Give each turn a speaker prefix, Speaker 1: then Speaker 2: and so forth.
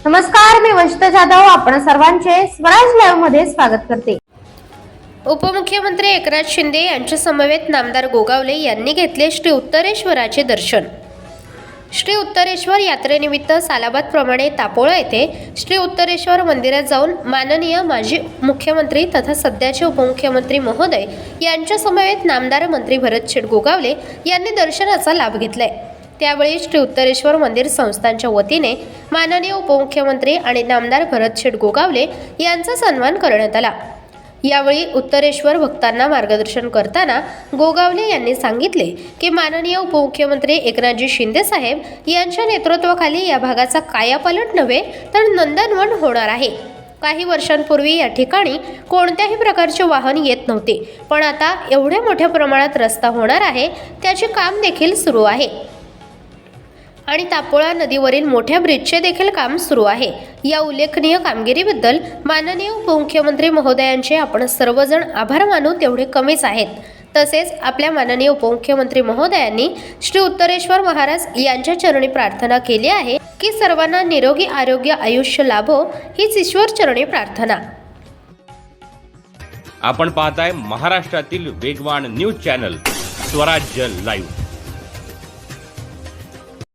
Speaker 1: नमस्कार, मी वंशिता जाधव आपण सर्वांचे स्वराज लाईव्ह मध्ये स्वागत करते।
Speaker 2: उपमुख्यमंत्री एकनाथ शिंदे यांच्या समवेत नामदार गोगावले यांनी घेतले श्री उत्तरेश्वराचे दर्शन। श्री उत्तरेश्वर यात्रेनिमित्त सालाबाद प्रमाणे तापोळा येथे श्री उत्तरेश्वर मंदिरात जाऊन माननीय माजी मुख्यमंत्री तथा सध्याचे उपमुख्यमंत्री महोदय यांच्या समवेत नामदार मंत्री भरत गोगावले यांनी दर्शनाचा लाभ घेतलाय। त्यावेळी श्री उत्तरेश्वर मंदिर संस्थानच्या वतीने माननीय उपमुख्यमंत्री आणि नामदार भरत गोगावले यांचा सन्मान करण्यात आला। यावेळी उत्तरेश्वर भक्तांना मार्गदर्शन करताना गोगावले यांनी सांगितले की माननीय उपमुख्यमंत्री एकनाथजी शिंदे साहेब यांच्या नेतृत्वाखाली या भागाचा कायापालट नव्हे तर नंदनवन होणार आहे। काही वर्षांपूर्वी या ठिकाणी कोणत्याही प्रकारचे वाहन येत नव्हते, पण आता एवढ्या मोठ्या प्रमाणात रस्ता होणार आहे, त्याचे काम देखील सुरू आहे आणि तापोळा नदीवरील मोठ्या ब्रिजचे देखील काम सुरू आहे। या उल्लेखनीय कामगिरीबद्दल माननीय उपमुख्यमंत्री महोदयांचे आपण सर्वजण आभार मानू तेवढे कमीच आहेत। तसेच आपल्या माननीय उपमुख्यमंत्री महोदयांनी श्री उत्तरेश्वर महाराज यांच्या चरणी प्रार्थना केली आहे की सर्वांना निरोगी आरोग्य आयुष्य लाभो, हीच ईश्वर चरणी प्रार्थना।
Speaker 3: आपण पाहताय महाराष्ट्रातील वेगवान न्यूज चॅनल स्वराज्य लाईव्ह।